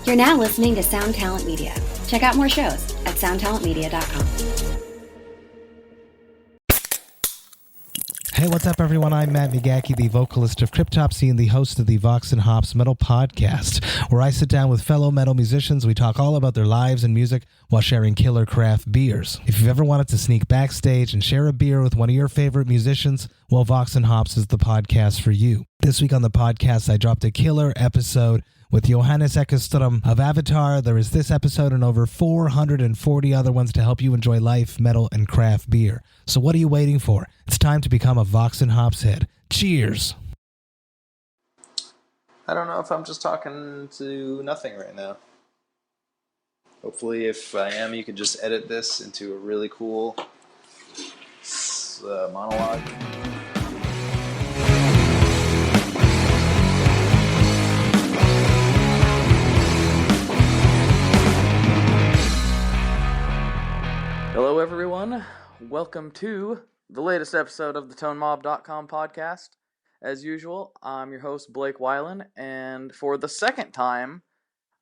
You're now listening to Sound Talent Media. Check out more shows at soundtalentmedia.com. Hey, what's up, everyone? I'm Matt Migaki, the vocalist of Cryptopsy and the host of the Vox and Hops Metal Podcast, where I sit down with fellow metal musicians. We talk all about their lives and music while sharing killer craft beers. If you've ever wanted to sneak backstage and share a beer with one of your favorite musicians, well, Vox and Hops is the podcast for you. This week on the podcast, I dropped a killer episode with Johannes Ekström of Avatar. There is this episode and over 440 other ones to help you enjoy life, metal, and craft beer. So what are you waiting for? It's time to become a Vox and Hops head. Cheers! I don't know if I'm just talking to nothing right now. Hopefully, if I am, you can just edit this into a really cool monologue. Hello, everyone. Welcome to the latest episode of the ToneMob.com podcast. As usual, I'm your host, Blake Weiland, and for the second time,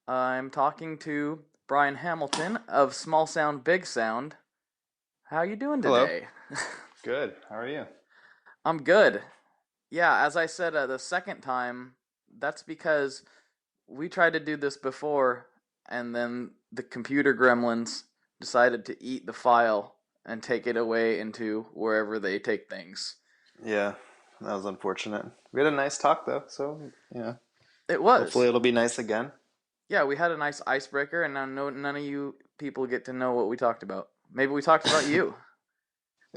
I'm talking to Brian Hamilton of smallsound bigsound. How you doing today? Hello. Good. How are you? I'm good. Yeah, as I said the second time, that's because we tried to do this before, and then the computer gremlins decided to eat the file and take it away into wherever they take things. Yeah, that was unfortunate. We had a nice talk, though, so, It was. Hopefully it'll be nice again. Yeah, we had a nice icebreaker, and now none of you people get to know what we talked about. Maybe we talked about you.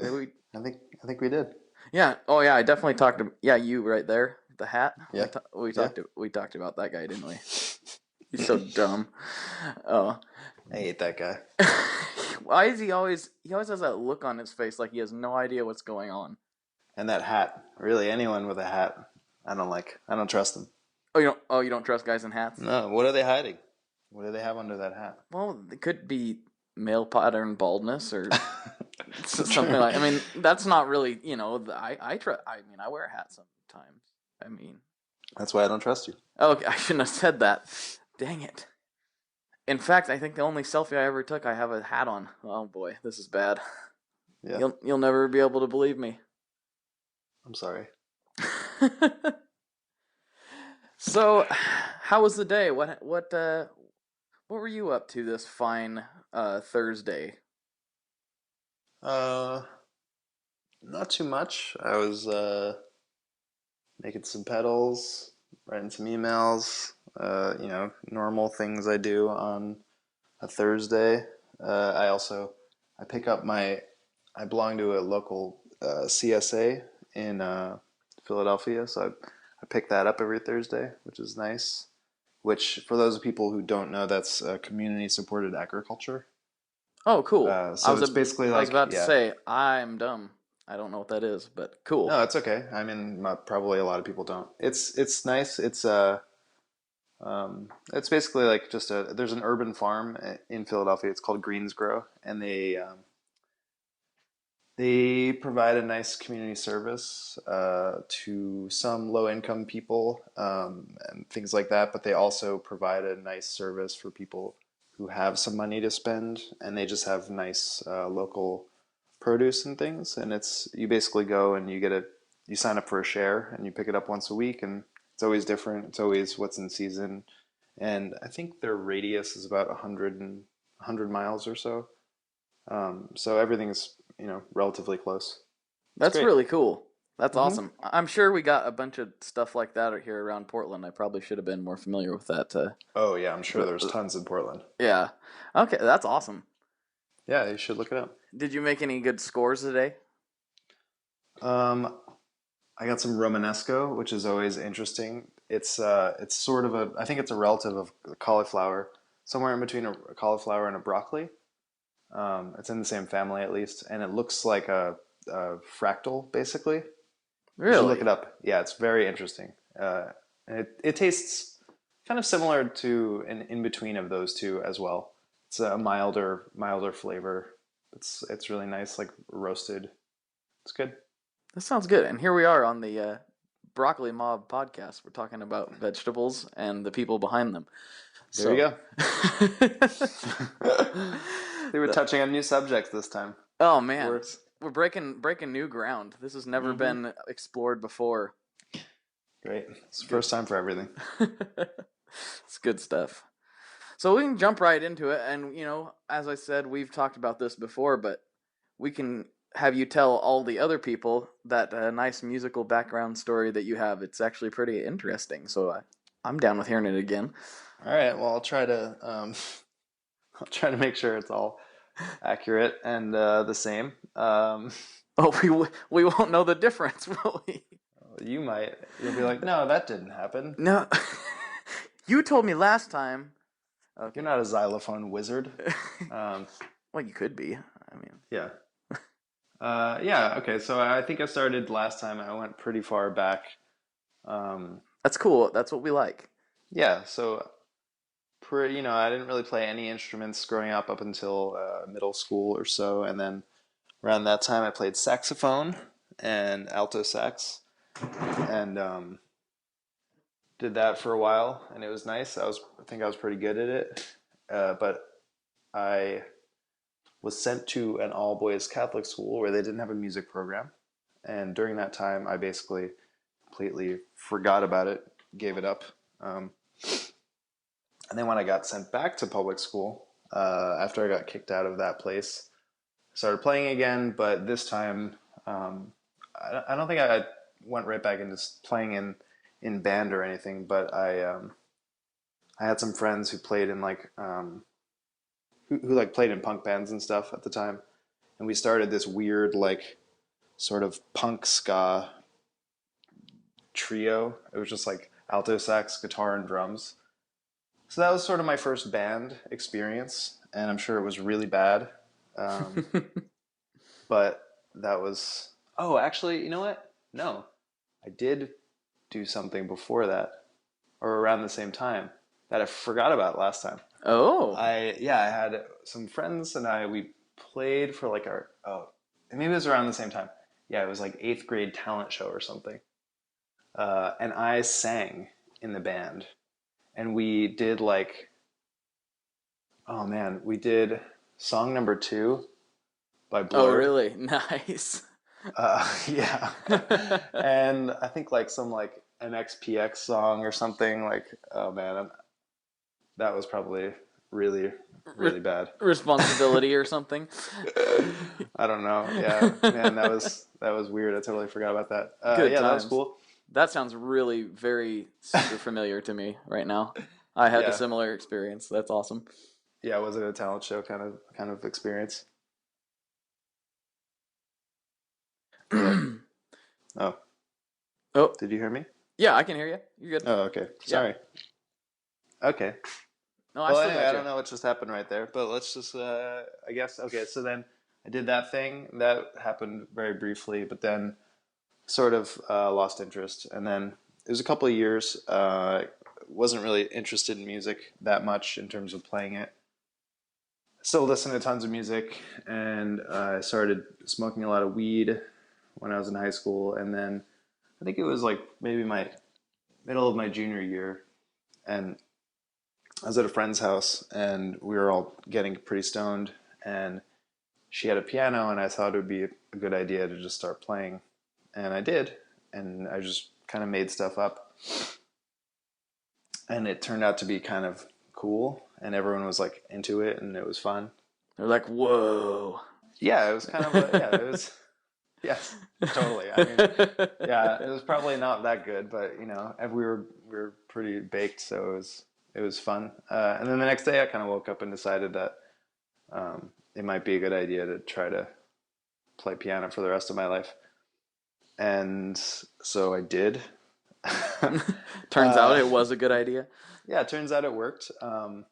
Maybe I think we did. Yeah. Oh, yeah, I definitely talked about... Yeah, you right there. The hat. Yeah. We talked about that guy, didn't we? He's so dumb. Oh. I hate that guy. Why is he always has that look on his face like he has no idea what's going on? And that hat. Really, anyone with a hat, I don't trust them. Oh, you don't trust guys in hats? No, what are they hiding? What do they have under that hat? Well, it could be male pattern baldness or something like. I mean, that's not really. I wear a hat sometimes. I mean, that's why I don't trust you. Okay, I shouldn't have said that. Dang it. In fact, I think the only selfie I ever took, I have a hat on. Oh boy, this is bad. Yeah. You'll never be able to believe me. I'm sorry. So, how was the day? What were you up to this fine Thursday? Not too much. I was making some pedals, writing some emails, normal things I do on a Thursday. I belong to a local CSA in Philadelphia, so I pick that up every Thursday, which is nice. Which, for those people who don't know, that's community-supported agriculture. Oh, cool. So it's basically like... I was about to say, I'm dumb. I don't know what that is, but cool. No, it's okay. I mean, probably a lot of people don't. It's nice. It's basically like there's an urban farm in Philadelphia. It's called Greensgrow, and they provide a nice community service to some low-income people and things like that, but they also provide a nice service for people who have some money to spend, and they just have nice local produce and things. And you basically go and you sign up for a share, and you pick it up once a week, and it's always different. It's always what's in season. And I think their radius is about 100 miles or so. So everything's relatively close. That's really cool. That's awesome. I'm sure we got a bunch of stuff like that here around Portland. I probably should have been more familiar with that. Oh, yeah, I'm sure there's tons in Portland. Yeah. Okay, that's awesome. Yeah, you should look it up. Did you make any good scores today? I got some Romanesco, which is always interesting. It's sort of I think it's a relative of cauliflower, somewhere in between a cauliflower and a broccoli. It's in the same family at least, and it looks like a fractal, basically. Really? You should look it up. Yeah, it's very interesting. It tastes kind of similar to an in-between of those two as well. It's a milder flavor. It's really nice, like roasted. It's good. That sounds good. And here we are on the Broccoli Mob podcast. We're talking about vegetables and the people behind them. There you go. We were touching on new subjects this time. Oh man, Works. we're breaking new ground. This has never been explored before. Great. It's the first time for everything. It's good stuff. So we can jump right into it, and as I said, we've talked about this before, but we can have you tell all the other people that nice musical background story that you have. It's actually pretty interesting, so I'm down with hearing it again. All right. Well, I'll try to make sure it's all accurate and the same. We won't know the difference, will we? You might. You'll be like, no, that didn't happen. No, you told me last time. Okay. You're not a xylophone wizard. Well, you could be. I mean, yeah. Yeah. Okay. So I think I started last time. I went pretty far back. That's cool. That's what we like. Yeah. So, I didn't really play any instruments growing up until middle school or so, and then around that time I played saxophone and alto sax, and did that for a while, and it was nice. I think I was pretty good at it, but I was sent to an all-boys Catholic school where they didn't have a music program, and during that time I basically completely forgot about it, gave it up. And then when I got sent back to public school, after I got kicked out of that place, I started playing again, but this time I don't think I went right back into playing in band or anything, but I had some friends who played in who played in punk bands and stuff at the time, and we started this weird sort of punk ska trio. It was just alto sax, guitar, and drums. So that was sort of my first band experience, and I'm sure it was really bad. But that was... Oh, actually, you know what? No. I did do something before that, or around the same time, that I forgot about last time. Oh. I had some friends, and we played for maybe it was around the same time. Yeah, it was 8th grade talent show or something. And I sang in the band. And we did we did song number 2 by Blur. Oh, really? Nice. Yeah. And I think some an XPX song or something. Oh man, that was probably really, really bad. Responsibility or something. I don't know. Yeah, man, that was weird. I totally forgot about that. Good yeah, times. That was cool. That sounds really very super familiar to me right now. I had a similar experience. That's awesome. Yeah, was it a talent show kind of experience? Oh. Did you hear me? Yeah, I can hear you. You're good. Oh, okay. Sorry. Yeah. Okay. No, Anyway, I don't know what just happened right there, but let's just, I guess, okay, so then I did that thing. That happened very briefly, but then sort of lost interest. And then it was a couple of years. Wasn't really interested in music that much in terms of playing it. Still listened to tons of music, and I started smoking a lot of weed when I was in high school. And then I think it was maybe my middle of my junior year, and I was at a friend's house, and we were all getting pretty stoned, and she had a piano, and I thought it would be a good idea to just start playing. And I did, and I just kind of made stuff up. And it turned out to be kind of cool, and everyone was into it, and it was fun. They're like, whoa. Yeah, it was kind of, it was, yes, totally. I mean, yeah, it was probably not that good, but, and we were pretty baked, so it was fun. And then the next day I kind of woke up and decided that it might be a good idea to try to play piano for the rest of my life. And so I did. Turns out it was a good idea. Yeah, it turns out it worked. I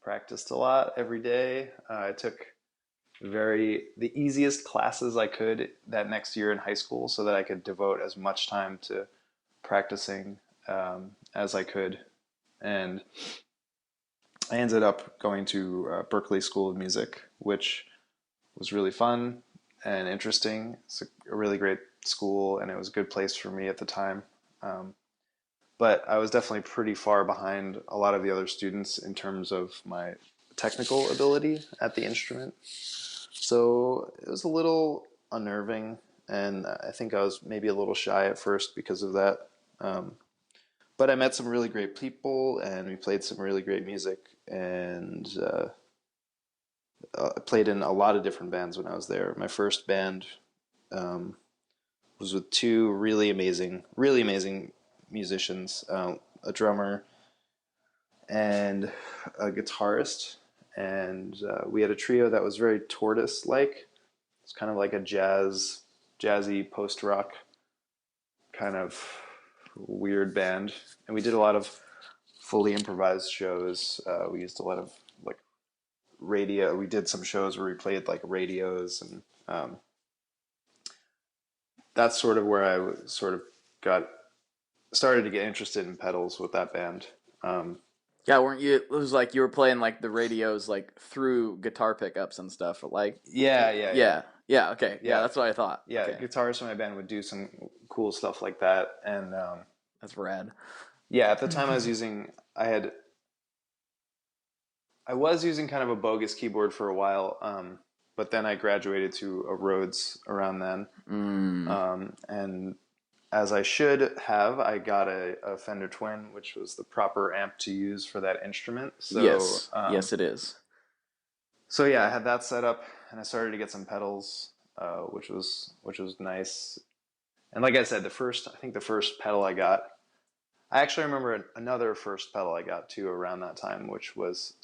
practiced a lot every day. I took the easiest classes I could that next year in high school so that I could devote as much time to practicing as I could. And I ended up going to Berklee School of Music, which was really fun and interesting. It's a really great school, and it was a good place for me at the time. but I was definitely pretty far behind a lot of the other students in terms of my technical ability at the instrument. So it was a little unnerving, and I think I was maybe a little shy at first because of that. But I met some really great people, and we played some really great music, and I played in a lot of different bands when I was there. My first band um, was with two really amazing musicians, a drummer and a guitarist, and we had a trio that was very Tortoise-like. It's kind of like a jazzy post-rock kind of weird band, and we did a lot of fully improvised shows. We used a lot of like radio. We did some shows where we played like radios, and that's sort of where sort of got started to get interested in pedals with that band. Yeah, weren't you? It was like you were playing like the radios like through guitar pickups and stuff. Like, yeah. Okay, yeah, that's what I thought. Yeah, okay. Guitarists in my band would do some cool stuff like that, and That's rad. yeah, at the time I was using kind of a bogus keyboard for a while, but then I graduated to a Rhodes around then, and as I should have, I got a Fender Twin, which was the proper amp to use for that instrument. So, yes, it is. So yeah, I had that set up, and I started to get some pedals, which was nice. And like I said, the first pedal I got, I actually remember another first pedal I got too around that time, which was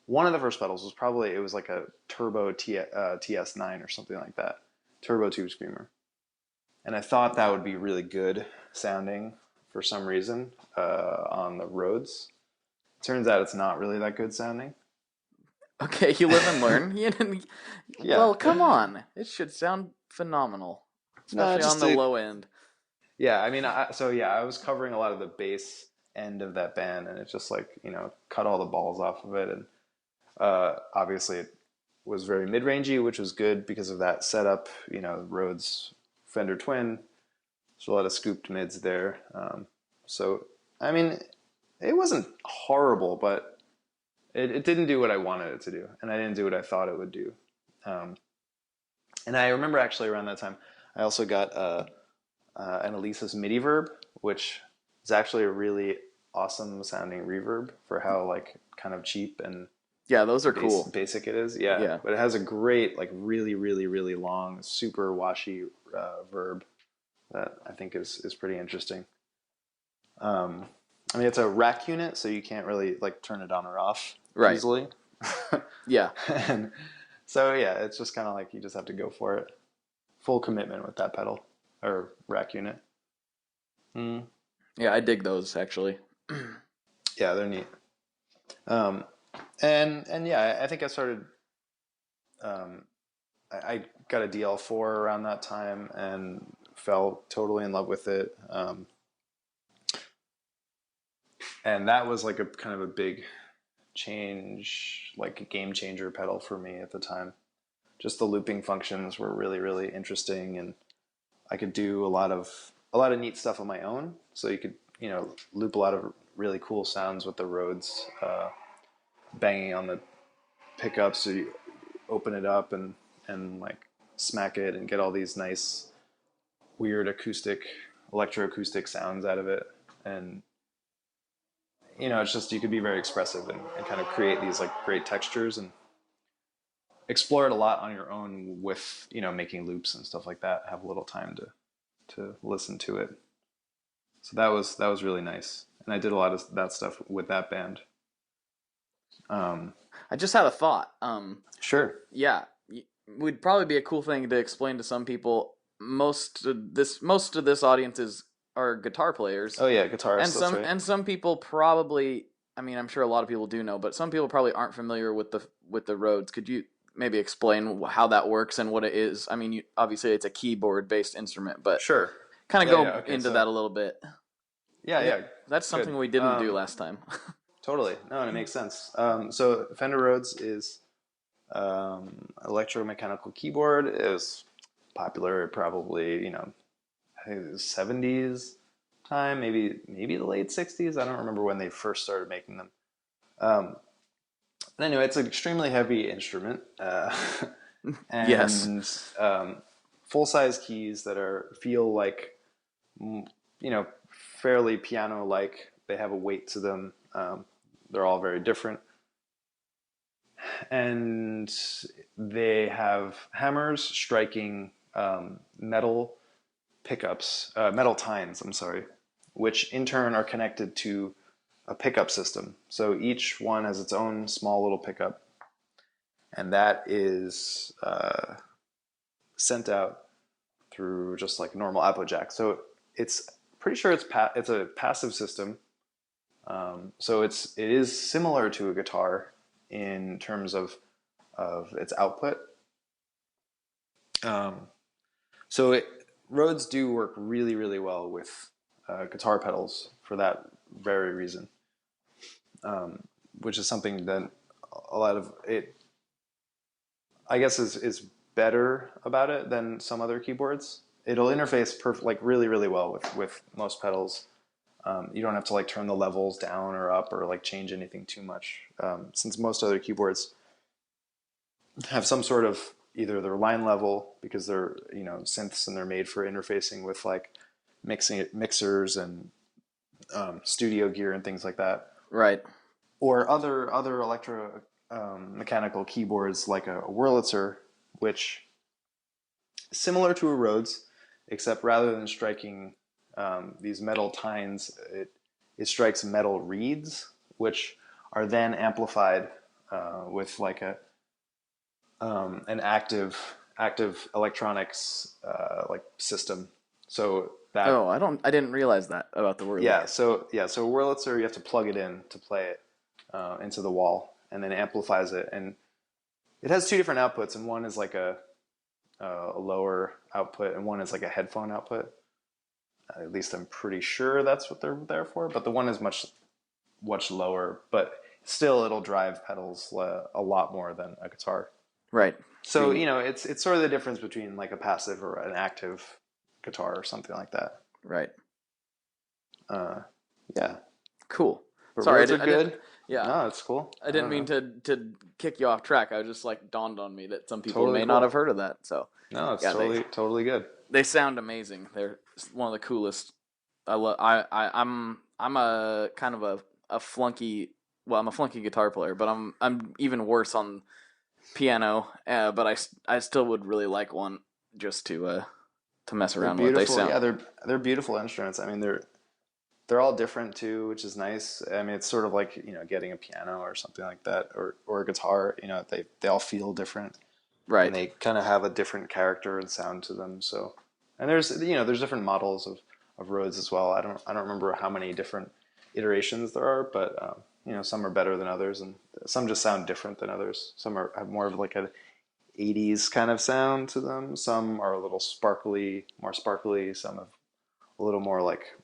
one of the first pedals was probably, it was like a Turbo TS9 or something like that, Turbo Tube Screamer. And I thought that would be really good sounding for some reason on the Rhodes. Turns out it's not really that good sounding. Okay, you live and learn. You didn't. Yeah. Well, come on. It should sound phenomenal, especially on the low end. Yeah, I mean, I was covering a lot of the bass end of that band, and it just like, cut all the balls off of it, and obviously it was very mid-rangey, which was good because of that setup. Rhodes Fender Twin, there's a lot of scooped mids there. So I mean, it wasn't horrible, but it didn't do what I wanted it to do, and I didn't do what I thought it would do. And I remember actually around that time, I also got an Elisa's MIDI Verb, which is actually a really awesome sounding reverb for how like kind of cheap and those are cool. Basic it is, yeah. But it has a great, like really, really, really long, super washy verb that I think is pretty interesting. I mean, it's a rack unit, so you can't really like turn it on or off easily. Yeah. And so yeah, it's just kind of like you just have to go for it. Full commitment with that pedal or rack unit. Yeah, I dig those actually. Yeah, they're neat. And yeah, I think I started. I got a DL4 around that time and fell totally in love with it. And that was like a kind of a big change, like a game changer pedal for me at the time. Just the looping functions were really, really interesting, and I could do a lot of neat stuff on my own. So you could, loop a lot of really cool sounds with the Rhodes, banging on the pickups. So you open it up and like smack it and get all these nice, weird electroacoustic sounds out of it. And it's just, you could be very expressive and kind of create these like great textures and explore it a lot on your own with, making loops and stuff like that. Have a little time to listen to it. So that was really nice. And I did a lot of that stuff with that band. I just had a thought. Sure. Yeah, would probably be a cool thing to explain to some people. Most of this audience are guitar players. Oh yeah, guitarists. And some people probably, I mean, I'm sure a lot of people do know, but some people probably aren't familiar with the Rhodes. Could you maybe explain how that works and what it is? I mean, obviously it's a keyboard based instrument, but sure, kind of into that a little bit. Yeah. That's something we didn't do last time. Totally. No, and it makes sense. So Fender Rhodes is electromechanical keyboard. It was popular probably, I think it was 70s time, maybe the late 60s. I don't remember when they first started making them. But anyway, it's an extremely heavy instrument, Yes. and full-size keys that feel like, fairly piano-like. They have a weight to them. They're all very different. And they have hammers striking metal pickups, metal tines, I'm sorry, which in turn are connected to a pickup system. So each one has its own small little pickup, and that is sent out through just like normal Applejack. So it's pretty sure it's a passive system. So it is similar to a guitar in terms of its output. So Rhodes do work really, really well with guitar pedals for that very reason, which is something that a lot of it, I guess, is better about it than some other keyboards. It'll interface like really, really well with most pedals. You don't have to like turn the levels down or up or like change anything too much, since most other keyboards have some sort of either their line level because they're synths and they're made for interfacing with like mixers and studio gear and things like that. Right. Or other electro mechanical keyboards like a Wurlitzer, which is similar to a Rhodes, except rather than striking these metal tines, it strikes metal reeds, which are then amplified with like an active electronics like system. So that I didn't realize that about the word. So Wurlitzer, you have to plug it in to play it into the wall, and then it amplifies it, and it has two different outputs, and one is like a lower output, and one is like a headphone output. At least I'm pretty sure that's what they're there for. But the one is much lower, but still it'll drive pedals a lot more than a guitar. Right. So it's sort of the difference between like a passive or an active guitar or something like that. Right. Yeah. Cool. But Sorry, Rhodes are good. Yeah. No, it's cool. I didn't mean to kick you off track. I was just like dawned on me that some people Totally may cool. not have heard of that. So no, it's yeah, totally good. They sound amazing. They're one of the coolest. I'm a kind of a flunky. Well, I'm a flunky guitar player, but I'm even worse on piano. But I still would really like one just to mess around with. They sound. Yeah, they're beautiful instruments. I mean, they're all different too, which is nice. I mean, it's sort of like getting a piano or something like that, or a guitar. They all feel different. Right. And they kind of have a different character and sound to them. So, and there's different models of Rhodes as well. I don't remember how many different iterations there are, but some are better than others, and some just sound different than others. Some have more of like a 80s kind of sound to them. Some are a little more sparkly. Some have a little more like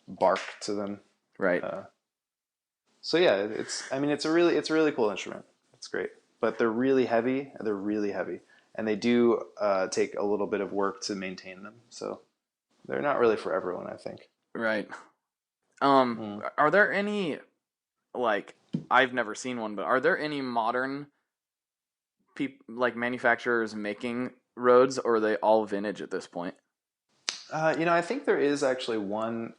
bark to them. Right. So yeah, it's a really cool instrument. It's great. But they're really heavy, and they do take a little bit of work to maintain them. So they're not really for everyone, I think. Right. Are there any, like, I've never seen one, but are there any modern manufacturers making Rhodes, or are they all vintage at this point? I think there is actually one.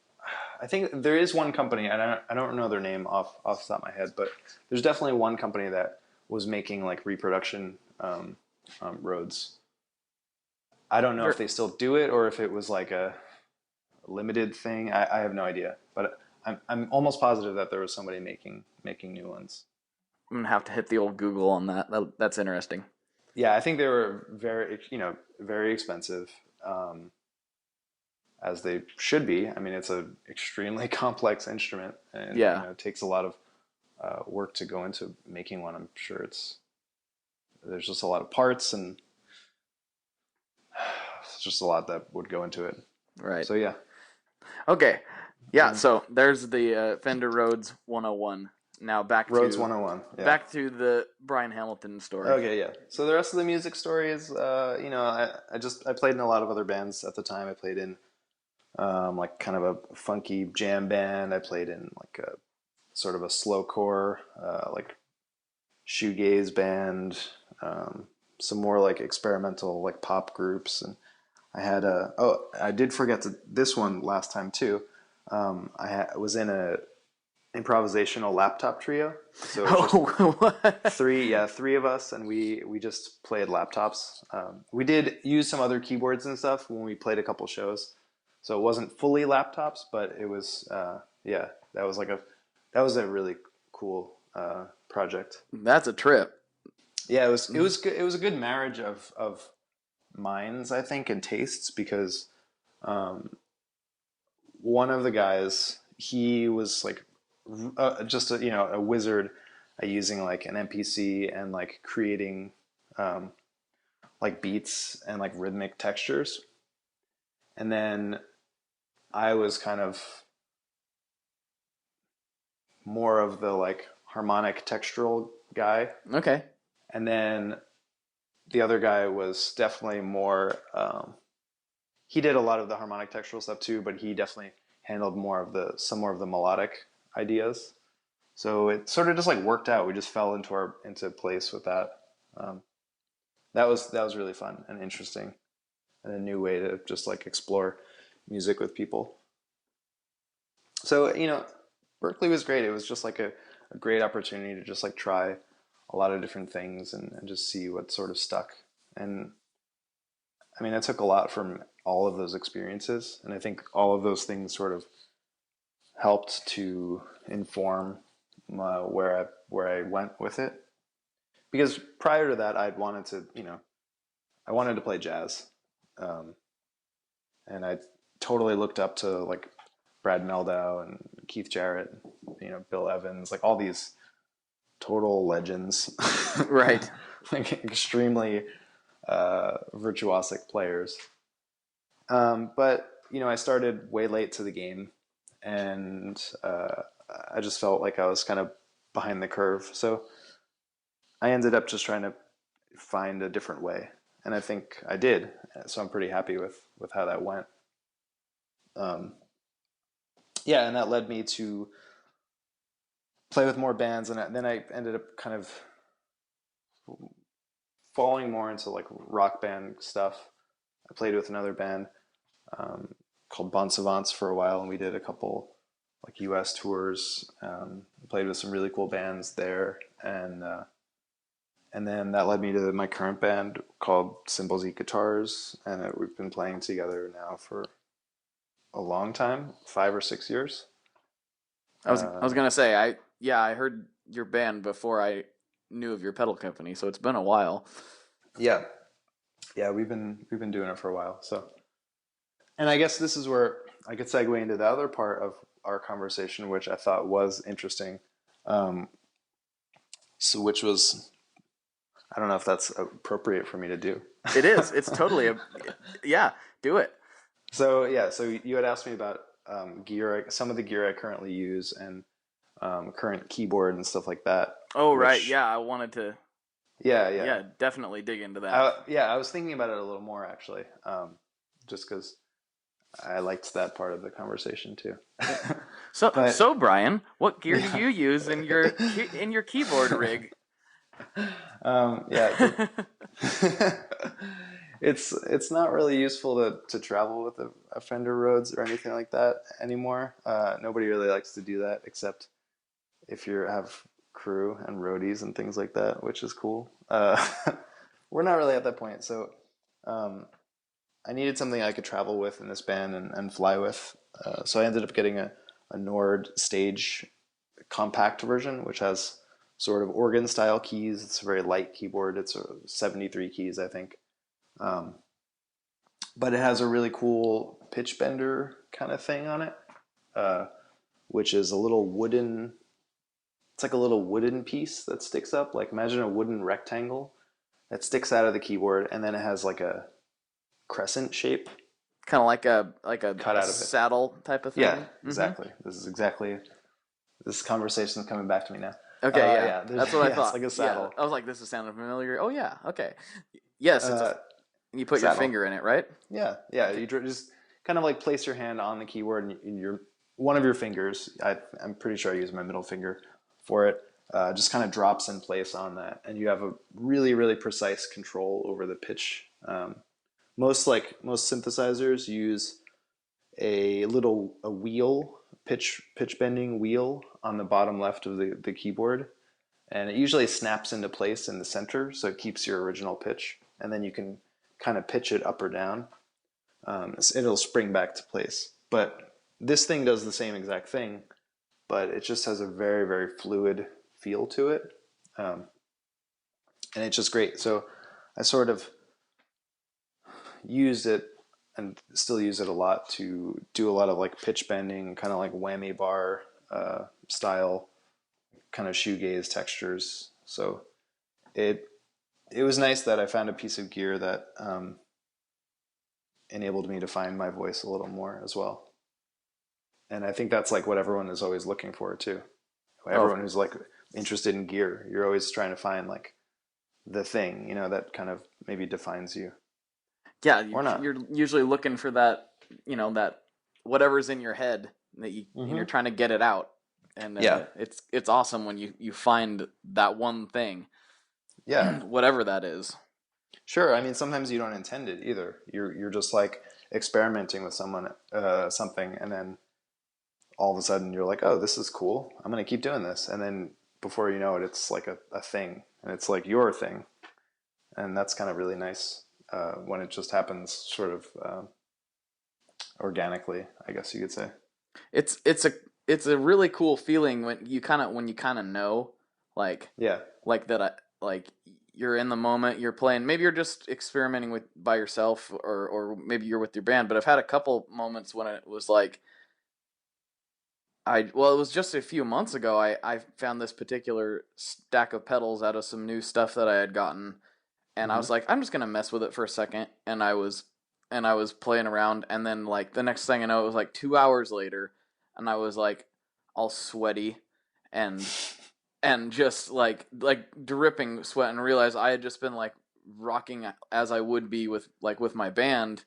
I think there is one company, and I don't know their name off the top of my head, but there's definitely one company that was making like reproduction Rhodes. I don't know if they still do it or if it was like a limited thing. I have no idea, but I'm almost positive that there was somebody making new ones. I'm gonna have to hit the old Google on that. That's interesting. Yeah, I think they were very expensive, as they should be. I mean, it's an extremely complex instrument, and it takes a lot of work to go into making one. I'm sure there's just a lot of parts, and it's just a lot that would go into it. Right. So yeah. Okay. Yeah. So there's the Fender Rhodes 101. Now back to Rhodes 101. Yeah. Back to the Brian Hamilton story. Okay. Yeah. So the rest of the music story is, I played in a lot of other bands at the time. I played in like kind of a funky jam band. I played in like a sort of a slowcore, like shoegaze band, some more like experimental like pop groups, and I did forget this one last time too. Was in a improvisational laptop trio, so it was just three of us, and we just played laptops. We did use some other keyboards and stuff when we played a couple shows, so it wasn't fully laptops, but it was that was a really cool project. That's a trip. Yeah, it was good. It was a good marriage of minds, I think, and tastes, because one of the guys, he was like just a wizard at using like an MPC and like creating like beats and like rhythmic textures, and then I was kind of more of the like harmonic textural guy. Okay. And then the other guy was definitely more, he did a lot of the harmonic textural stuff too, but he definitely handled some more of the melodic ideas. So it sort of just like worked out. We just fell into place with that. That was really fun and interesting, and a new way to just like explore music with people. So, Berkeley was great. It was just like a great opportunity to just like try a lot of different things and just see what sort of stuck. And I mean, I took a lot from all of those experiences, and I think all of those things sort of helped to inform where I went with it. Because prior to that, I wanted to play jazz, and I totally looked up to like Brad Meldau and Keith Jarrett, Bill Evans, like all these total legends, Right? like extremely virtuosic players. But I started way late to the game, and I just felt like I was kind of behind the curve. So I ended up just trying to find a different way, and I think I did. So I'm pretty happy with how that went. Yeah, and that led me to play with more bands, and then I ended up kind of falling more into like rock band stuff. I played with another band called Bon Savants for a while, and we did a couple like U.S. tours. Played with some really cool bands there, and then that led me to my current band called Cymbals Eat Guitars, and we've been playing together now for a long time, 5 or 6 years. I was gonna say I heard your band before I knew of your pedal company, so it's been a while. Yeah, we've been doing it for a while. So, and I guess this is where I could segue into the other part of our conversation, which I thought was interesting. Which was, I don't know if that's appropriate for me to do. It is. It's totally do it. So you had asked me about gear, some of the gear I currently use, and current keyboard and stuff like that. Oh, right. Yeah, I wanted to. Yeah, definitely dig into that. I was thinking about it a little more actually, just because I liked that part of the conversation too. So Brian, what gear do you use in your keyboard rig? It's not really useful to travel with a Fender Rhodes or anything like that anymore. Nobody really likes to do that, except if you have crew and roadies and things like that, which is cool. We're not really at that point, so I needed something I could travel with in this band and fly with. So I ended up getting a Nord Stage compact version, which has sort of organ style keys. It's a very light keyboard. It's 73 keys, I think. But it has a really cool pitch bender kind of thing on it, which is a little wooden. It's like a little wooden piece that sticks up. Like imagine a wooden rectangle that sticks out of the keyboard, and then it has like a crescent shape, kind of like a cut out of saddle type of thing. Yeah, exactly. Mm-hmm. This conversation is coming back to me now. Okay, yeah, that's what I thought. It's like a saddle. Yeah, I was like, this is sounding familiar. Oh yeah, okay. Yes, you put saddle. your finger in it, right? Yeah. You just kind of like place your hand on the keyboard and your one of your fingers. I'm pretty sure I use my middle finger for it. Just kind of drops in place on that, and you have a really, really precise control over the pitch. Most synthesizers use a wheel, pitch bending wheel on the bottom left of the keyboard, and it usually snaps into place in the center, so it keeps your original pitch, and then you can kind of pitch it up or down. It'll spring back to place. But this thing does the same exact thing, but it just has a very, very fluid feel to it, and it's just great. So I sort of used it and still use it a lot to do a lot of like pitch bending, kind of like whammy bar style, kind of shoegaze textures. So it was nice that I found a piece of gear that enabled me to find my voice a little more as well. And I think that's like what everyone is always looking for too. Everyone who's like interested in gear, you're always trying to find like the thing, you know, that kind of maybe defines you. Yeah, or not. You're usually looking for that, you know, that whatever's in your head that and you're trying to get it out. And it's awesome when you find that one thing. Yeah. Whatever that is. Sure. I mean, sometimes you don't intend it either. You're just like experimenting with something, and then all of a sudden you're like, oh, this is cool. I'm going to keep doing this. And then before you know it, it's like a thing, and it's like your thing. And that's kind of really nice when it just happens sort of organically, I guess you could say. It's a really cool feeling when you kind of know, like that you're in the moment, you're playing, maybe you're just experimenting by yourself, or maybe you're with your band. But I've had a couple moments when it was like, it was just a few months ago, I found this particular stack of pedals out of some new stuff that I had gotten, and I was like, I'm just gonna mess with it for a second, and I was playing around, and then like the next thing I know, it was like 2 hours later, and I was like all sweaty and just like dripping sweat, and realized I had just been like rocking as I would be with my band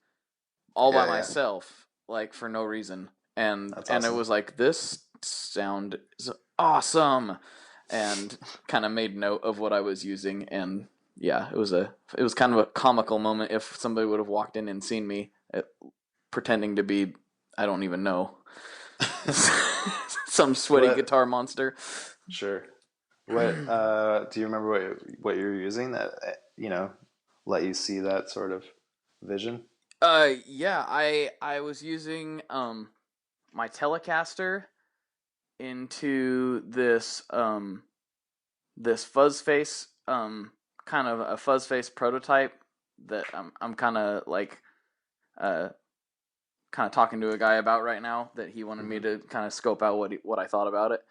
all by myself, like for no reason. And awesome. And it was like, this sound is awesome, and kind of made note of what I was using. And yeah, it was kind of a comical moment if somebody would have walked in and seen me pretending to be, I don't even know, some sweaty guitar monster. Sure. What do you remember what you were using that let you see that sort of vision? Yeah, I was using my Telecaster into this fuzz face, kind of a fuzz face prototype that I'm kind of like talking to a guy about right now, that he wanted me to kind of scope out what I thought about it.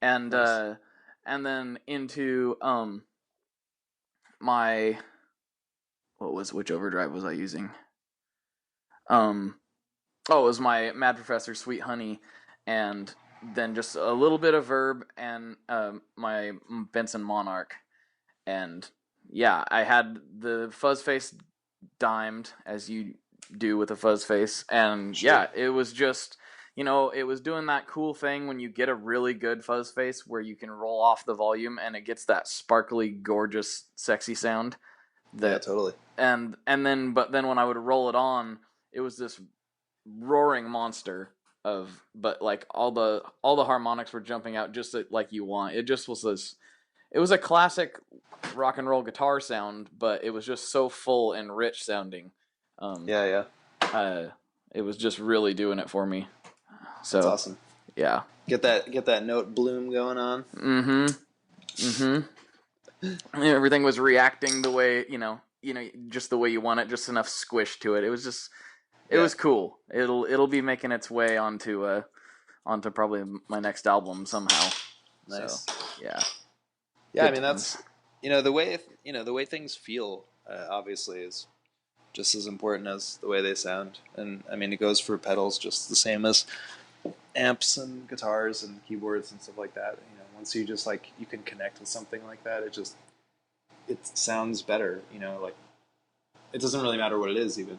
And nice. And then into my which overdrive was I using? It was my Mad Professor Sweet Honey, and then just a little bit of Verb, and my Benson Monarch. And yeah, I had the fuzz face dimed, as you do with a fuzz face, and sure. Yeah, it was just, it was doing that cool thing when you get a really good fuzz face where you can roll off the volume and it gets that sparkly, gorgeous, sexy sound. Yeah, totally. But then when I would roll it on, it was this roaring monster but like all the harmonics were jumping out just like you want. It just was this. It was a classic rock and roll guitar sound, but it was just so full and rich sounding. Yeah. It was just really doing it for me. So that's awesome. Yeah. Get that note bloom going on. Everything was reacting the way, just the way you want it, just enough squish to it. It was just, it was cool. It'll be making its way onto probably my next album somehow. Nice. So, yeah. Yeah, I mean, that's, the way things feel, obviously, is just as important as the way they sound. And I mean, it goes for pedals just the same as amps and guitars and keyboards and stuff like that. Once you just like, you can connect with something like that, it sounds better. Like, it doesn't really matter what it is, even.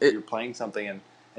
You're playing something and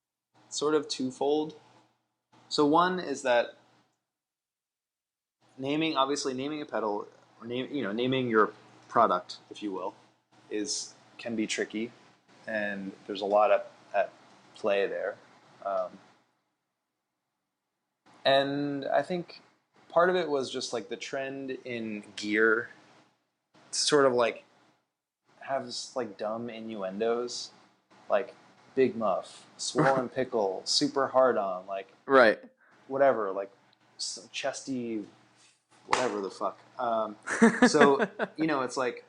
sort of twofold. So one is that naming a pedal, or naming your product, if you will, can be tricky, and there's a lot at play there. And I think part of it was just like the trend in gear to sort of like have this like dumb innuendos, like big muff, swollen pickle, super hard on, like Right. whatever, like chesty, whatever the fuck. So it's like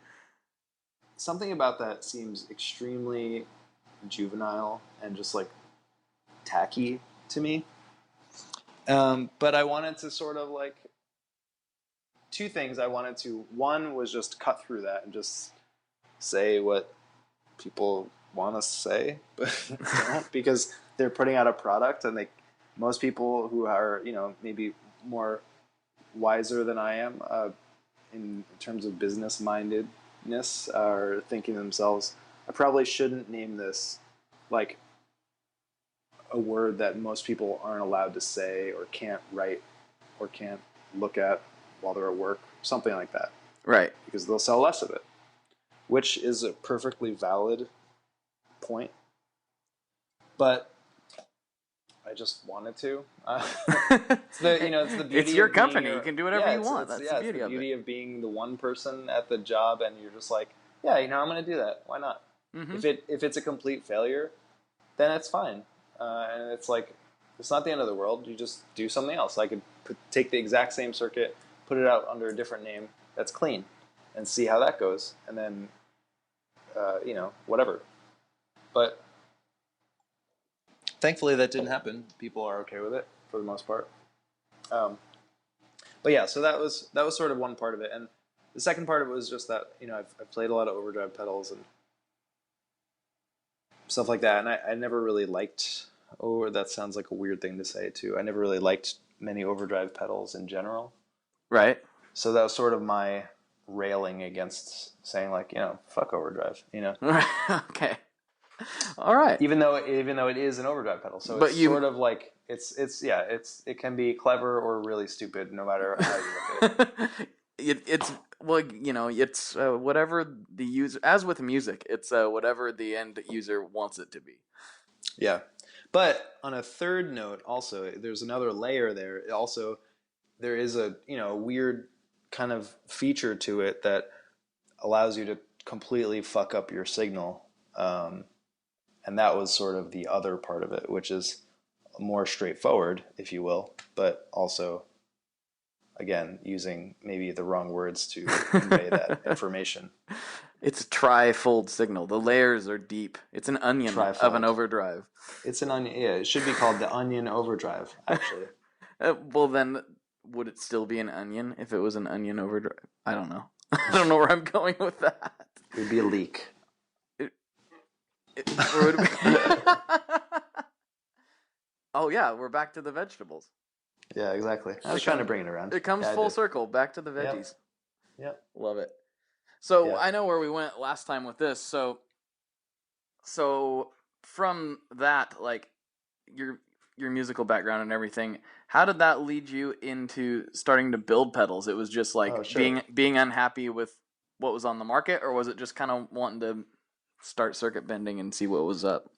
something about that seems extremely juvenile and just like tacky to me. But I wanted to sort of like two things. One was just cut through that and just say what people want to say, but don't, because they're putting out a product, and most people who are maybe more wiser than I am in terms of business mindedness are thinking to themselves, I probably shouldn't name this like a word that most people aren't allowed to say or can't write or can't look at while they're at work, something like that. Right. Because they'll sell less of it, which is a perfectly valid point. But I just wanted to. It's the beauty. It's your of being company. You can do whatever you want. That's the beauty of it. It's the beauty of being the one person at the job, and you're just like, yeah, I'm going to do that. Why not? Mm-hmm. If it's a complete failure, then it's fine. And it's like, it's not the end of the world. You just do something else. I could take the exact same circuit, put it out under a different name that's clean, and see how that goes. And then, whatever. But thankfully that didn't happen. People are okay with it for the most part. But yeah, so that was sort of one part of it. And the second part of it was just that, I've played a lot of overdrive pedals and stuff like that. And I never really liked, that sounds like a weird thing to say too. I never really liked many overdrive pedals in general. Right. So that was sort of my railing against saying like, fuck overdrive, Okay. All right. Even though it is an overdrive pedal, so it's sort of like it can be clever or really stupid, no matter how you look at it. It's whatever the user. As with music, it's whatever the end user wants it to be. Yeah, but on a third note, also there's another layer there. Also, there is a weird kind of feature to it that allows you to completely fuck up your signal. And that was sort of the other part of it, which is more straightforward, if you will, but also, again, using maybe the wrong words to convey that information. It's a tri-fold signal. The layers are deep. It's an onion of an overdrive. It's an onion. Yeah, it should be called the onion overdrive, actually. Well, then, would it still be an onion if it was an onion overdrive? I don't know. I don't know where I'm going with that. It would be a leak. Oh yeah, we're back to the vegetables. Yeah, exactly. I was trying to bring it around. It comes full circle, back to the veggies. Yep. Love it. So I know where we went last time with this. So from that, like your musical background and everything, how did that lead you into starting to build pedals? It was just like being unhappy with what was on the market, or was it just kind of wanting to start circuit bending and see what was up?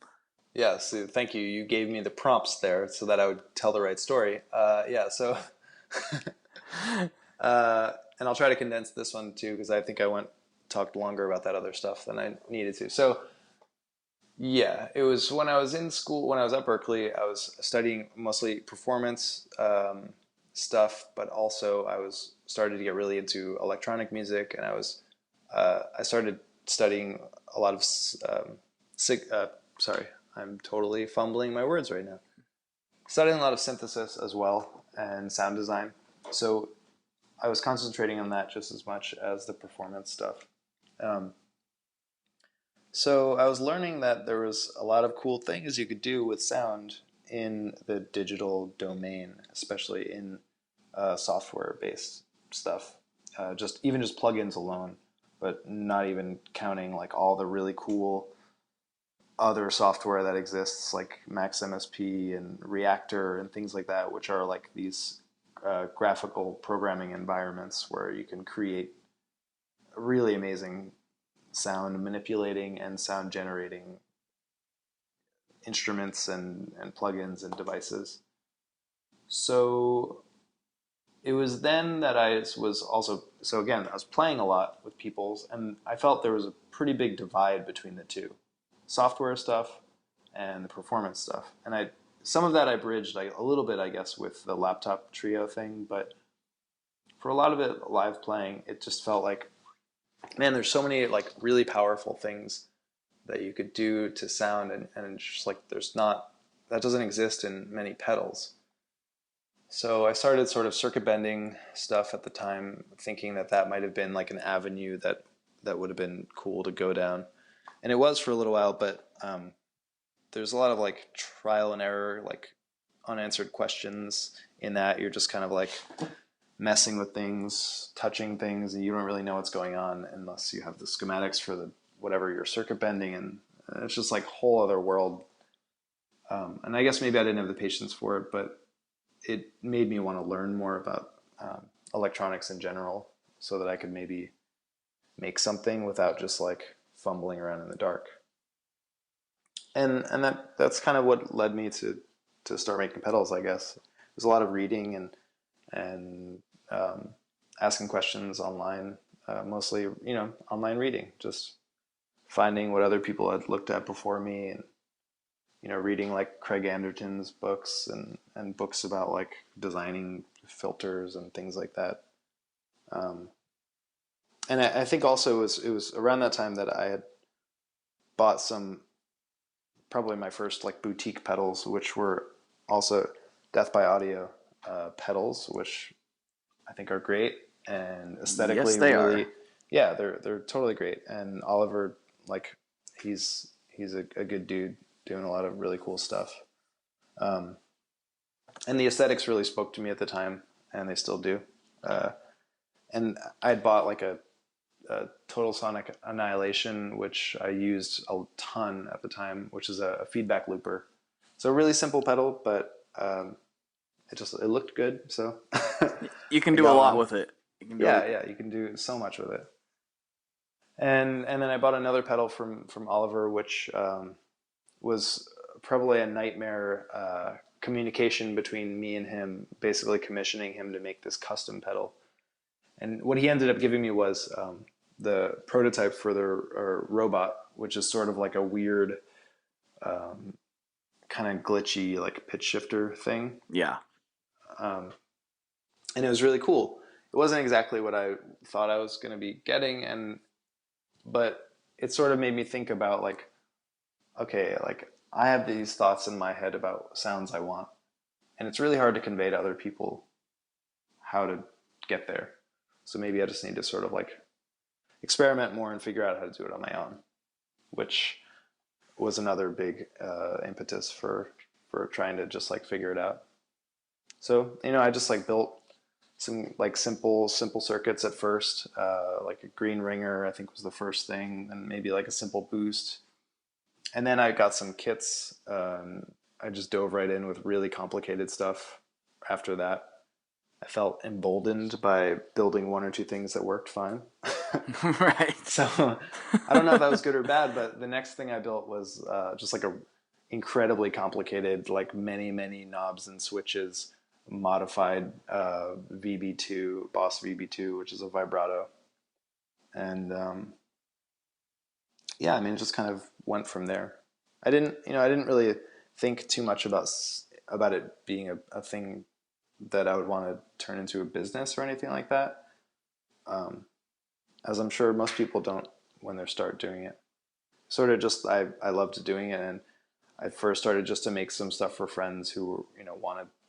Yeah, so thank you. You gave me the prompts there so that I would tell the right story. So and I'll try to condense this one too, because I think I talked longer about that other stuff than I needed to. So yeah, it was when I was in school, when I was at Berkeley, I was studying mostly performance stuff, but also I was started to get really into electronic music, and I started studying a lot of sorry, I'm totally fumbling my words right now. Studying a lot of synthesis as well and sound design. So I was concentrating on that just as much as the performance stuff. So I was learning that there was a lot of cool things you could do with sound in the digital domain, especially in software-based stuff. Just plugins alone, but not even counting like all the really cool other software that exists like Max MSP and Reactor and things like that, which are like these graphical programming environments where you can create really amazing sound manipulating and sound generating instruments and plugins and devices. So it was then that I was also, so again, I was playing a lot with people's, and I felt there was a pretty big divide between the two, software stuff and the performance stuff. And some of that I bridged like a little bit, I guess, with the laptop trio thing, but for a lot of it live playing, it just felt like, man, there's so many like really powerful things that you could do to sound, and just like that doesn't exist in many pedals. So I started sort of circuit bending stuff at the time, thinking that might have been like an avenue that would have been cool to go down. And it was for a little while, but there's a lot of like trial and error, like unanswered questions in that. You're just kind of like messing with things, touching things, and you don't really know what's going on unless you have the schematics for whatever you're circuit bending. And it's just like a whole other world. And I guess maybe I didn't have the patience for it, but it made me want to learn more about electronics in general so that I could maybe make something without just like fumbling around in the dark. And that's kind of what led me to start making pedals, I guess. There's a lot of reading and asking questions online, mostly, online reading, just finding what other people had looked at before me, and reading like Craig Anderton's books and books about like designing filters and things like that. And I think also it was around that time that I had bought probably my first like boutique pedals, which were also Death by Audio pedals, which I think are great and aesthetically yes, they really, are. Yeah, they're totally great. And Oliver, like he's a good dude doing a lot of really cool stuff. And the aesthetics really spoke to me at the time, and they still do. And I had bought like a Total Sonic Annihilation, which I used a ton at the time, which is a feedback looper. So a really simple pedal, but it looked good. So You can do a lot with it. You can do so much with it. And then I bought another pedal from Oliver, which was probably a nightmare communication between me and him, basically commissioning him to make this custom pedal. And what he ended up giving me was the prototype for the robot, which is sort of like a weird, kind of glitchy, like pitch shifter thing. Yeah. And it was really cool. It wasn't exactly what I thought I was going to be getting, but it sort of made me think about like, okay, like I have these thoughts in my head about sounds I want, and it's really hard to convey to other people how to get there. So maybe I just need to sort of like experiment more and figure out how to do it on my own, which was another big impetus for trying to just like figure it out. So, I just like built some like simple circuits at first, like a green ringer, I think was the first thing, and maybe like a simple boost. And then I got some kits. I just dove right in with really complicated stuff after that. I felt emboldened by building one or two things that worked fine. Right. So I don't know if that was good or bad, but the next thing I built was just like a incredibly complicated, like many knobs and switches, modified VB2, Boss VB2, which is a vibrato. And it just kind of went from there. I didn't really think too much about it being a thing that I would want to turn into a business or anything like that. As I'm sure most people don't when they start doing it. Sort of just, I loved doing it, and I first started just to make some stuff for friends who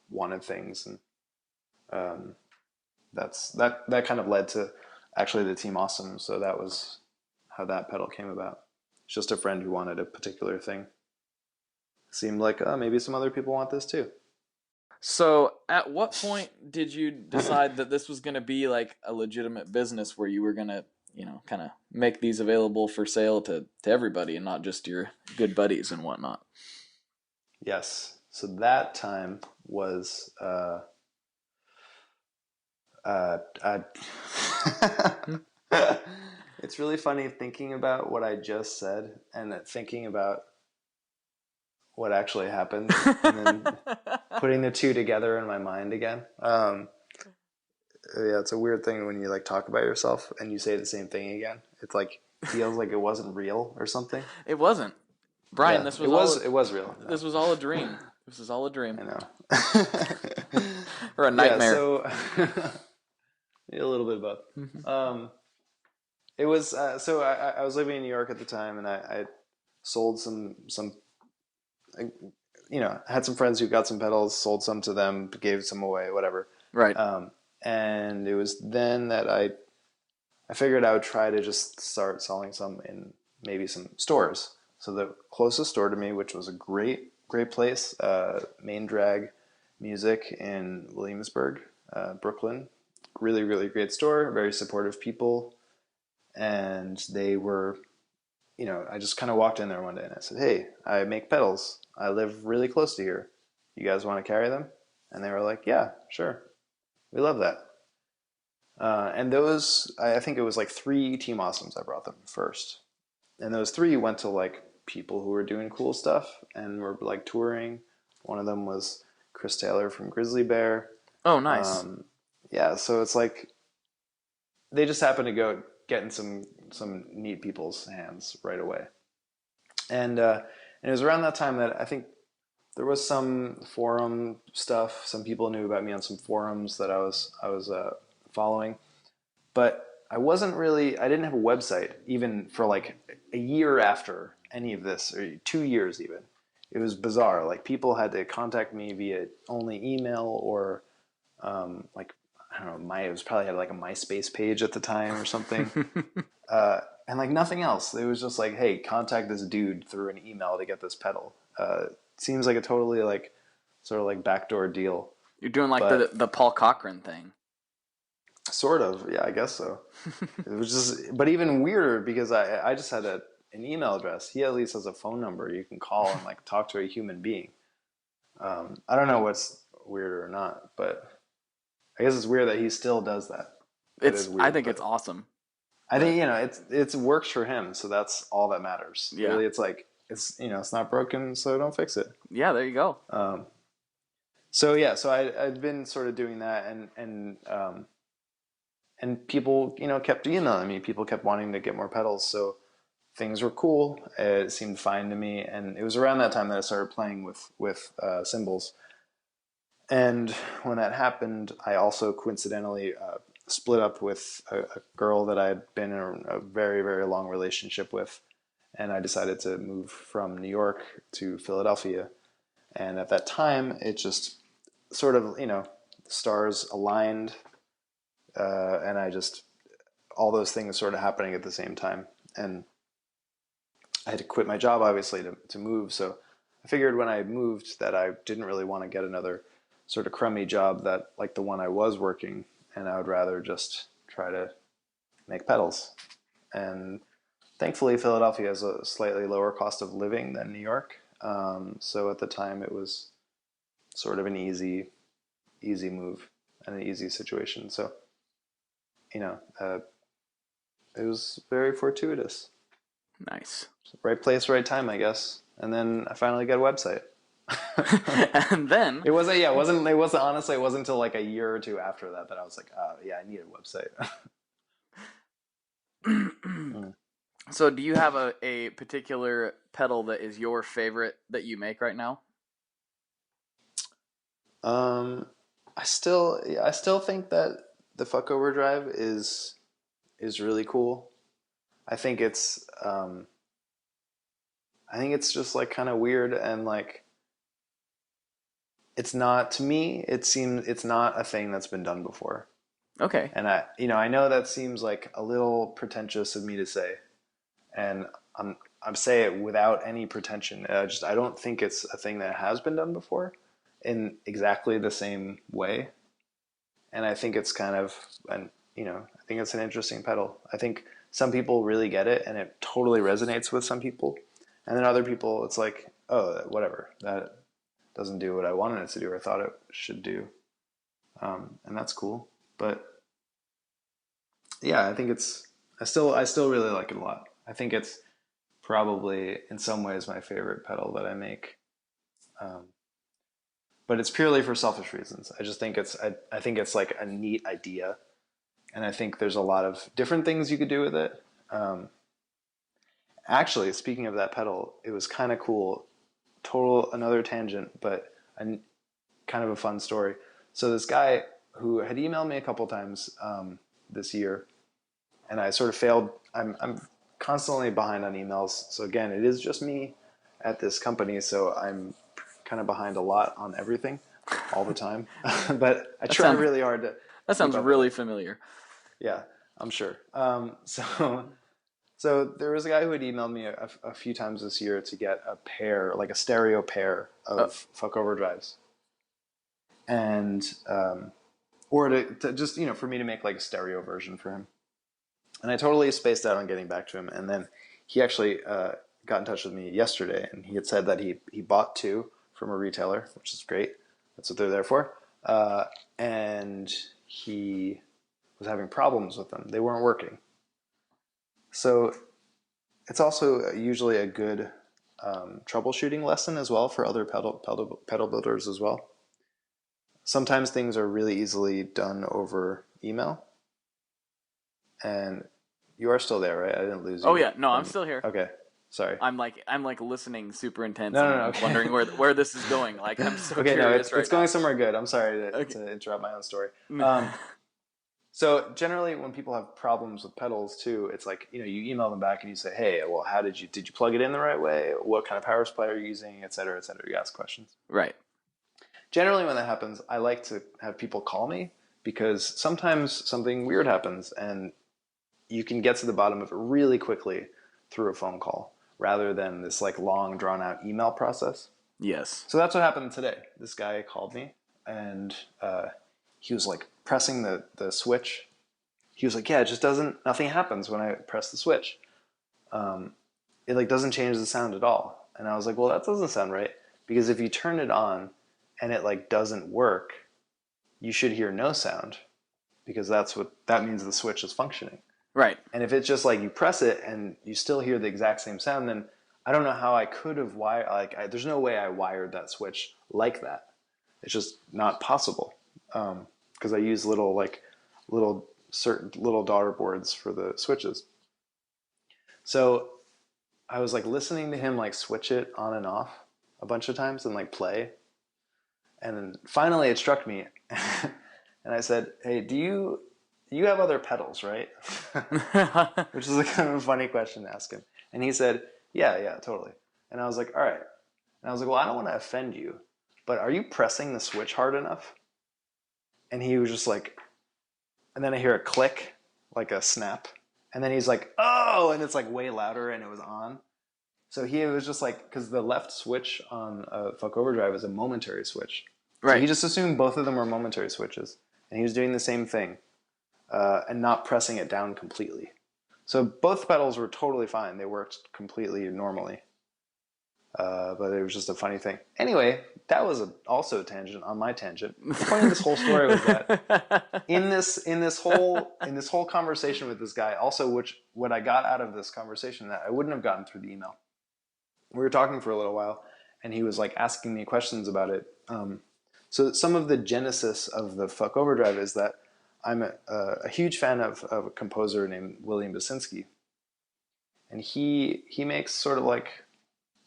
wanted things, and that kind of led to actually the Team Awesome. So that was how that pedal came about. It's just a friend who wanted a particular thing. Seemed like, maybe some other people want this too. So at what point did you decide that this was going to be like a legitimate business where you were going to, kind of make these available for sale to everybody and not just your good buddies and whatnot. Yes. So that time was it's really funny thinking about what I just said and thinking about what actually happened and then putting the two together in my mind again. Yeah, it's a weird thing when you like talk about yourself and you say the same thing again. It's like feels like it wasn't real or something. It wasn't. Brian, Yeah, this was it was real. This was all a dream. This was all a dream. I know. Or a nightmare. Yeah, so a little bit of both. Mm-hmm. It was so I was living in New York at the time, and I sold some had some friends who got some pedals, sold some to them, gave some away, whatever. Right. And it was then that I figured I would try to just start selling some in maybe some stores. So the closest store to me, which was a great place, Main Drag Music in Williamsburg, Brooklyn. Really, really great store, very supportive people. And they were, I just kind of walked in there one day and I said, hey, I make pedals. I live really close to here. You guys want to carry them? And they were like, yeah, sure. We love that. And those, I think it was like 3 Team Awesomes I brought them first. And those 3 went to like people who were doing cool stuff and were like touring. One of them was Chris Taylor from Grizzly Bear. Oh, nice. Yeah, so it's like they just happened to go get in some neat people's hands right away. And it was around that time that I think there was some forum stuff. Some people knew about me on some forums that I was following, but I didn't have a website even for like a year after any of this, or 2 years even. It was bizarre. Like people had to contact me via only email or like, I don't know, it was probably had like a MySpace page at the time or something. And like nothing else. It was just like, hey, contact this dude through an email to get this pedal. Seems like a totally like sort of like backdoor deal. You're doing like the Paul Cochran thing. Sort of, yeah, I guess so. It was just, but even weirder because I just had an email address. He at least has a phone number you can call and like talk to a human being. I don't know what's weirder or not, but I guess it's weird that he still does that. I think it's awesome. I think it works for him, so that's all that matters. Yeah. Really, it's like it's not broken, so don't fix it. Yeah, there you go. So I'd been sort of doing that, and people kept emailing me. People kept wanting to get more pedals, so things were cool. It seemed fine to me, and it was around that time that I started playing with cymbals. And when that happened, I also coincidentally split up with a girl that I had been in a very, very long relationship with. And I decided to move from New York to Philadelphia. And at that time, it just sort of, stars aligned. And all those things sort of happening at the same time. And I had to quit my job, obviously, to move. So I figured when I moved that I didn't really want to get another sort of crummy job that like the one I was working, and I would rather just try to make pedals. And thankfully Philadelphia has a slightly lower cost of living than New York, so at the time it was sort of an easy move and an easy situation. So it was very fortuitous. Nice. Right place, right time, I guess. And then I finally got a website. And then it wasn't honestly, it wasn't until like a year or two after that I was like, yeah, I need a website. So do you have a particular pedal that is your favorite that you make right now? I still think that the Fuck Overdrive is really cool. I think it's just like kind of weird, and like it's not, to me, it's not a thing that's been done before. Okay. And I know that seems like a little pretentious of me to say, and I'm saying it without any pretension. I don't think it's a thing that has been done before in exactly the same way. And I think it's kind of I think it's an interesting pedal. I think some people really get it and it totally resonates with some people. And then other people, it's like, oh, whatever. That doesn't do what I wanted it to do or thought it should do. And that's cool. But yeah, I still really like it a lot. I think it's probably in some ways my favorite pedal that I make. But it's purely for selfish reasons. I just think I think it's like a neat idea. And I think there's a lot of different things you could do with it. Actually, speaking of that pedal, it was kind of cool. Another tangent, but kind of a fun story. So this guy who had emailed me a couple times this year, and I sort of failed. I'm constantly behind on emails. So again, it is just me at this company, so I'm kind of behind a lot on everything all the time. But I try really hard to. That sounds really familiar. Yeah, I'm sure. So there was a guy who had emailed me a few times this year to get a pair, like a stereo pair of fuck overdrives, and or to just for me to make like a stereo version for him. And I totally spaced out on getting back to him. And then he actually got in touch with me yesterday, and he had said that he bought 2 from a retailer, which is great. That's what they're there for. And he was having problems with them. They weren't working. So it's also usually a good troubleshooting lesson as well for other pedal builders as well. Sometimes things are really easily done over email. And you are still there, right? I didn't lose you. Oh yeah, no, I'm still here. Okay, sorry. I'm like listening super intense. No, okay. Wondering where this is going. Like I'm so okay, curious. It's going somewhere good. I'm sorry to interrupt my own story. So generally, when people have problems with pedals too, it's like you email them back and you say, hey, well, did you plug it in the right way? What kind of power supply are you using, et cetera, et cetera. You ask questions. Right. Generally, when that happens, I like to have people call me because sometimes something weird happens and you can get to the bottom of it really quickly through a phone call rather than this like long drawn out email process. Yes. So that's what happened today. This guy called me and he was like pressing the switch. He was like, yeah, it just nothing happens when I press the switch. It like doesn't change the sound at all. And I was like, well, that doesn't sound right because if you turn it on and it like doesn't work, you should hear no sound because that means the switch is functioning. Right. And if it's just like you press it and you still hear the exact same sound, then I don't know how I could have there's no way I wired that switch like that. It's just not possible. Because I use little daughter boards for the switches. So I was like listening to him like switch it on and off a bunch of times and like play. And then finally it struck me and I said, hey, do you have other pedals, right? Which is a kind of a funny question to ask him. And he said, yeah, totally. And I was like, all right. And I was like, well, I don't want to offend you, but are you pressing the switch hard enough? And he was just like, and then I hear a click, like a snap. And then he's like, oh, and it's like way louder and it was on. So he was just like, because the left switch on a fuck overdrive is a momentary switch. Right. So he just assumed both of them were momentary switches. And he was doing the same thing and not pressing it down completely. So both pedals were totally fine. They worked completely normally. But it was just a funny thing. Anyway, that was also a tangent on my tangent. The point of this whole story was that in this whole conversation with this guy, also what I got out of this conversation that I wouldn't have gotten through the email. We were talking for a little while, and he was like asking me questions about it. So some of the genesis of the fuck overdrive is that I'm a huge fan of a composer named William Basinski, and he makes sort of like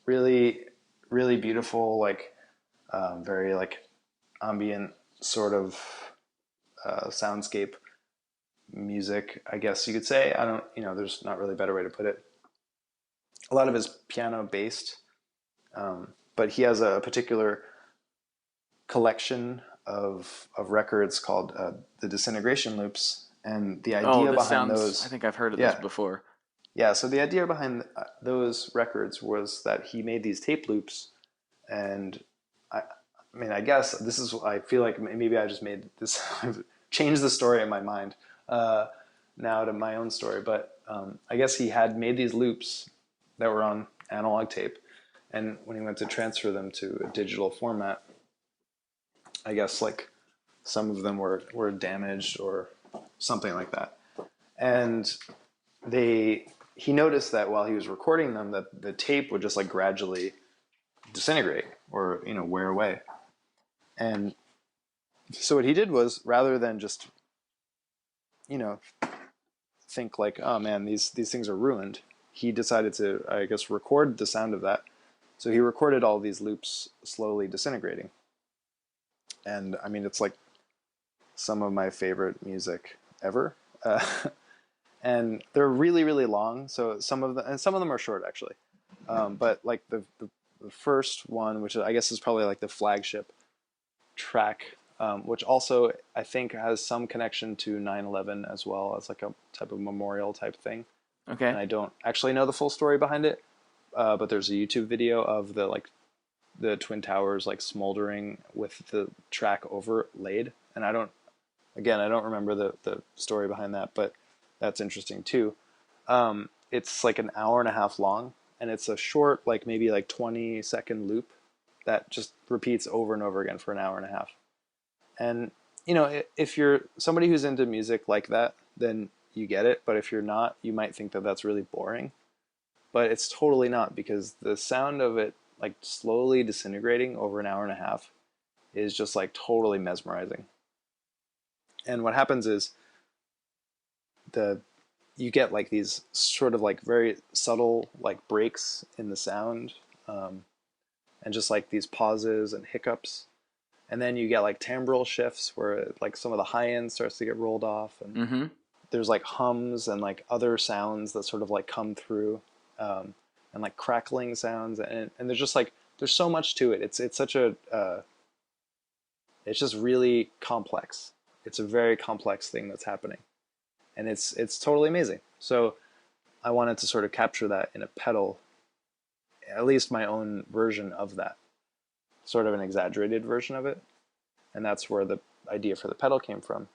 really, really beautiful, like very like ambient sort of soundscape music, I guess you could say. There's not really a better way to put it. A lot of it is piano based, but he has a particular collection of records called the Disintegration Loops, and the idea behind those. I think I've heard of this before. Yeah, so the idea behind those records was that he made these tape loops, and I guess I feel like maybe I just made this, I've changed the story in my mind now to my own story, but I guess he had made these loops that were on analog tape, and when he went to transfer them to a digital format, I guess like some of them were damaged or something like that, and he noticed that while he was recording them, that the tape would just like gradually disintegrate or wear away, and so what he did was, rather than just think like, oh man, these things are ruined, he decided to, I guess, record the sound of that. So he recorded all these loops slowly disintegrating. And I mean, it's like some of my favorite music ever. And they're really, really long. So some of them are short actually. But like the first one, which I guess is probably like the flagship track, which also I think has some connection to 9/11 as well, as like a type of memorial type thing. Okay. And I don't actually know the full story behind it, but there's a YouTube video of the Twin Towers like smoldering with the track overlaid. And I don't remember the story behind that, but that's interesting too. It's like an hour and a half long, and it's a short, like maybe like 20-second loop that just repeats over and over again for an hour and a half. And if you're somebody who's into music like that, then you get it. But if you're not, you might think that that's really boring. But it's totally not, because the sound of it like slowly disintegrating over an hour and a half is just like totally mesmerizing. And what happens is you get like these sort of like very subtle like breaks in the sound, and just like these pauses and hiccups. And then you get like timbral shifts where like some of the high end starts to get rolled off, and there's like hums and like other sounds that sort of like come through, and like crackling sounds, and there's just like there's so much to it. It's such a it's just really complex. It's a very complex thing that's happening, and it's totally amazing. So I wanted to sort of capture that in a pedal, at least my own version of that, sort of an exaggerated version of it. And that's where the idea for the pedal came from.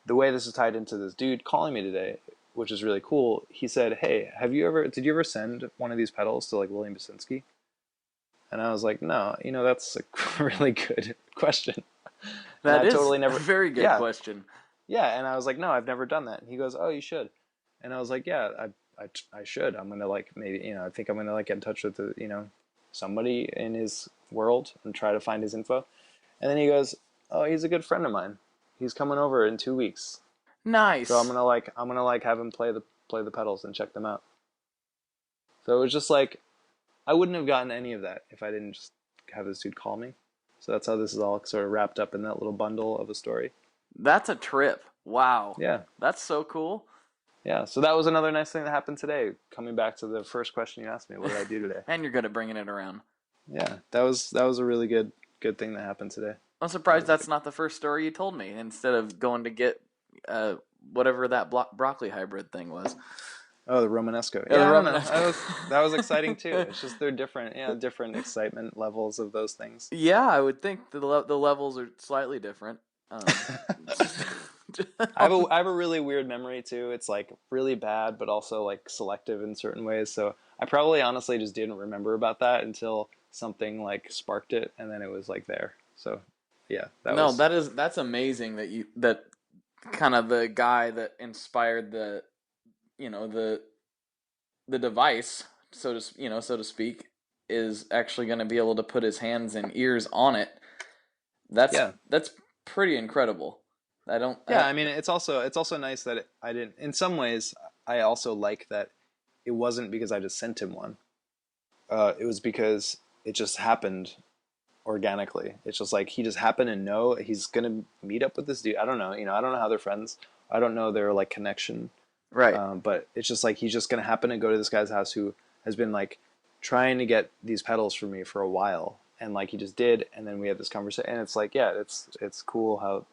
The way this is tied into this dude calling me today, which is really cool, he said, hey, did you ever send one of these pedals to like William Basinski? And I was like, no, that's a really good question. That is totally never, a very good question. Yeah, and I was like, no, I've never done that. And he goes, oh, you should. And I was like, yeah, I should. I'm gonna like maybe I think I'm gonna like get in touch with somebody in his world and try to find his info. And then he goes, oh, he's a good friend of mine. He's coming over in 2 weeks. Nice. So I'm gonna have him play the pedals and check them out. So it was just like, I wouldn't have gotten any of that if I didn't just have this dude call me. So that's how this is all sort of wrapped up in that little bundle of a story. That's a trip. Wow. Yeah. That's so cool. Yeah, so that was another nice thing that happened today. Coming back to the first question you asked me, what did I do today? And you're good at bringing it around. Yeah, that was a really good thing that happened today. I'm surprised that's not the first story you told me, instead of going to get whatever that broccoli hybrid thing was. Oh, the Romanesco. Yeah, the Romanesco. That was exciting too. It's just they're different, different excitement levels of those things. Yeah, I would think the levels are slightly different. I have a really weird memory too. It's like really bad, but also like selective in certain ways. So I probably honestly just didn't remember about that until something like sparked it, and then it was like there. So yeah, that's amazing that kind of the guy that inspired the device, so to speak, is actually going to be able to put his hands and ears on it. That's pretty incredible. I mean, it's also nice that I didn't. In some ways, I also like that it wasn't because I just sent him one. It was because it just happened organically. It's just like he just happened to know he's gonna meet up with this dude. I don't know. I don't know how they're friends. I don't know their like connection. Right. But it's just like he's just gonna happen to go to this guy's house who has been like trying to get these pedals for me for a while, and like he just did, and then we had this conversation, and it's like, yeah, it's cool how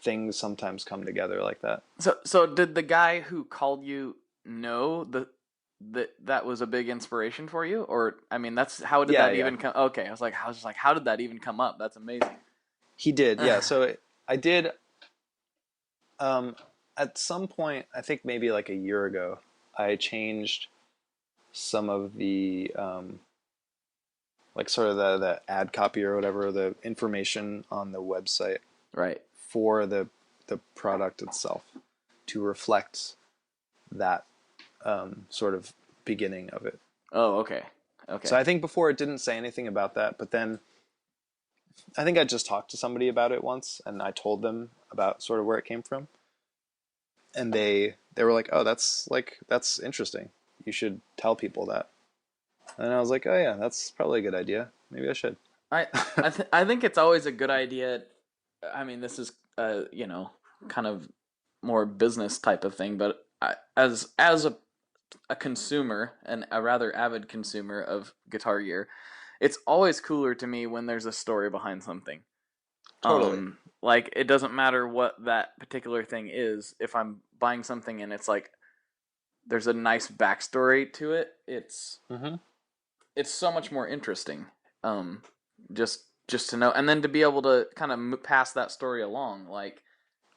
things sometimes come together like that. So did the guy who called you know that was a big inspiration for you? Or I mean, how did that even come? Okay, I was like, how did that even come up? That's amazing. He did, yeah. So I did. at some point, I think maybe like a year ago, I changed some of the like sort of the ad copy or whatever, the information on the website Right. for the product itself to reflect that sort of beginning of it. Oh, okay. Okay. So I think before it didn't say anything about that, but then I think I just talked to somebody about it once, and I told them about sort of where it came from, and they were like, "Oh, that's interesting. You should tell people that." And I was like, "Oh yeah, that's probably a good idea. Maybe I should." I think it's always a good idea. I mean, this is kind of more business type of thing, but as a consumer and a rather avid consumer of guitar gear, it's always cooler to me when there's a story behind something. Totally. Like, it doesn't matter what that particular thing is. If I'm buying something and it's like there's a nice backstory to it, it's so much more interesting. Just to know, and then to be able to kind of pass that story along, like,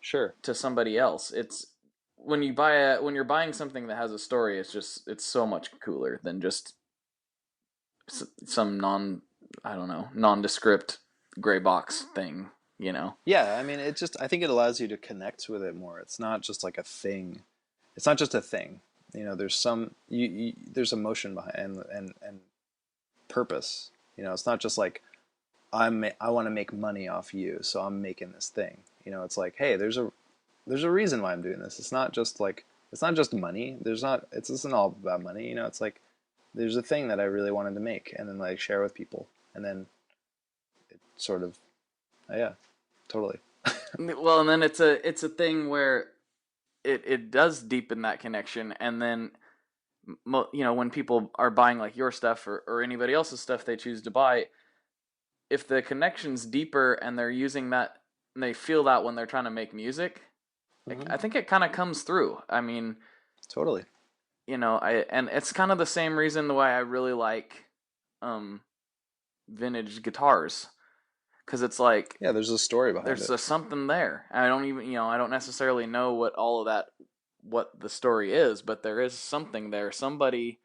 Sure. to somebody else. It's when you're buying something that has a story, it's so much cooler than just some nondescript gray box thing, you know? Yeah, I mean, I think it allows you to connect with it more. It's not just like a thing. It's not just a thing. You know, there's there's emotion behind and purpose. You know, it's not just like I want to make money off you, so I'm making this thing. You know, it's like, hey, there's a reason why I'm doing this. It's not just money. It isn't all about money. You know, it's like there's a thing that I really wanted to make and then like share with people, and then it sort of, yeah, totally. Well, and then it's a thing where it does deepen that connection, and then when people are buying like your stuff or anybody else's stuff they choose to buy, if the connection's deeper and they're using that and they feel that when they're trying to make music, I think it kind of comes through. I mean, Totally. And it's kind of the same reason why I really like vintage guitars, because it's like, yeah, there's a story behind there's it. something there. I don't necessarily know what the story is, but there is something there. Somebody,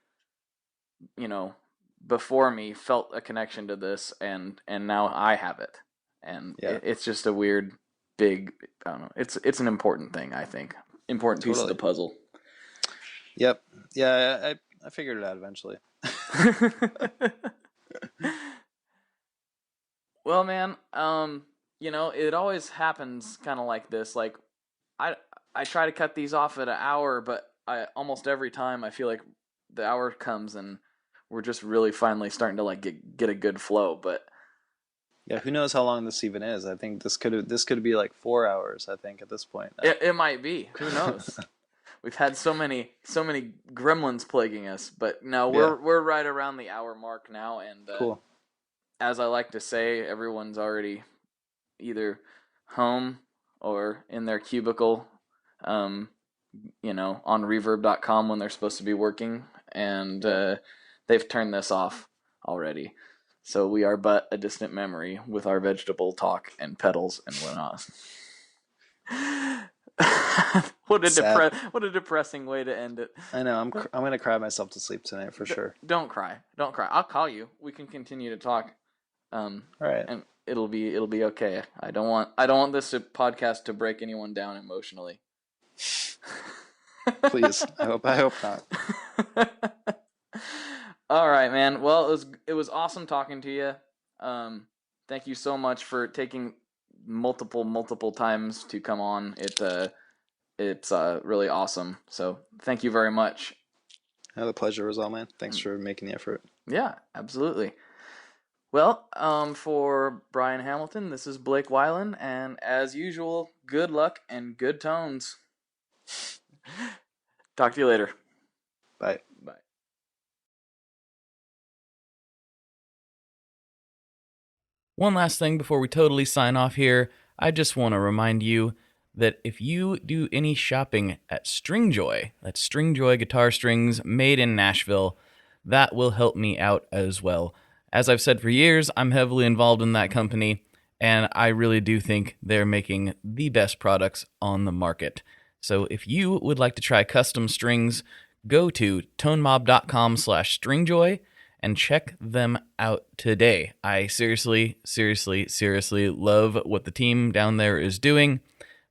before me felt a connection to this, and now I have it, and Yeah. it's just a weird, big. I don't know. It's an important thing. I think important piece of the puzzle. Yep. Yeah, I figured it out eventually. Well, man, it always happens kind of like this. Like, I try to cut these off at an hour, but almost every time I feel like the hour comes and we're just really finally starting to like get a good flow. But yeah, who knows how long this even is? I think this could be like 4 hours. I think at this point. It might be. Who knows? We've had so many gremlins plaguing us, but no, we're right around the hour mark now, and cool. As I like to say, everyone's already either home or in their cubicle, on reverb.com when they're supposed to be working, and they've turned this off already. So we are but a distant memory with our vegetable talk and pedals and whatnot. What a depressing way to end it. I know. I'm gonna cry myself to sleep tonight for sure. Don't cry. I'll call you. We can continue to talk. All right. And it'll be okay. I don't want this podcast to break anyone down emotionally. Please. I hope not. All right, man. Well, it was awesome talking to you. Thank you so much for taking multiple times to come on. It's really awesome. So thank you very much. No, the pleasure was all mine. Thanks for making the effort. Yeah, absolutely. Well, for Brian Hamilton, this is Blake Weiland, and as usual, good luck and good tones. Talk to you later. Bye. Bye. One last thing before we totally sign off here, I just want to remind you that if you do any shopping at Stringjoy, that's Stringjoy guitar strings made in Nashville, that will help me out as well. As I've said for years, I'm heavily involved in that company, and I really do think they're making the best products on the market. So if you would like to try custom strings, go to tonemob.com/stringjoy and check them out today. I seriously love what the team down there is doing.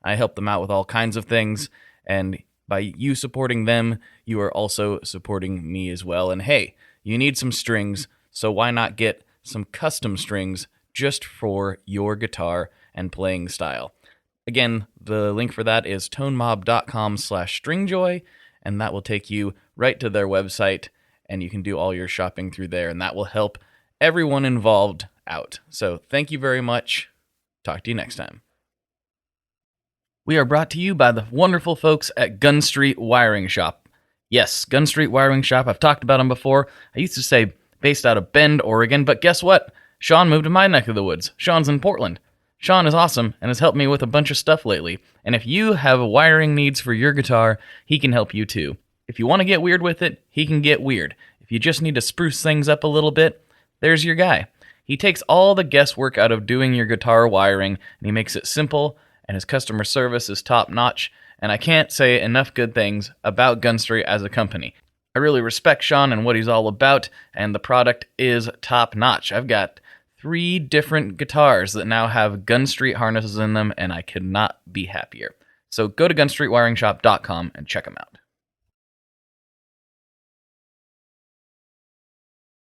I help them out with all kinds of things, and by you supporting them, you are also supporting me as well. And hey, you need some strings, so why not get some custom strings just for your guitar and playing style? Again, the link for that is tonemob.com/stringjoy, and that will take you right to their website, and you can do all your shopping through there, and that will help everyone involved out. So thank you very much. Talk to you next time. We are brought to you by the wonderful folks at Gun Street Wiring Shop. Yes, Gun Street Wiring Shop. I've talked about them before. I used to say based out of Bend, Oregon, but guess what? Sean moved to my neck of the woods. Sean's in Portland. Sean is awesome and has helped me with a bunch of stuff lately. And if you have wiring needs for your guitar, he can help you too. If you want to get weird with it, he can get weird. If you just need to spruce things up a little bit, there's your guy. He takes all the guesswork out of doing your guitar wiring, and he makes it simple, and his customer service is top-notch, and I can't say enough good things about Gun Street as a company. I really respect Sean and what he's all about, and the product is top-notch. I've got 3 different guitars that now have Gun Street harnesses in them, and I could not be happier. So go to gunstreetwiringshop.com and check them out.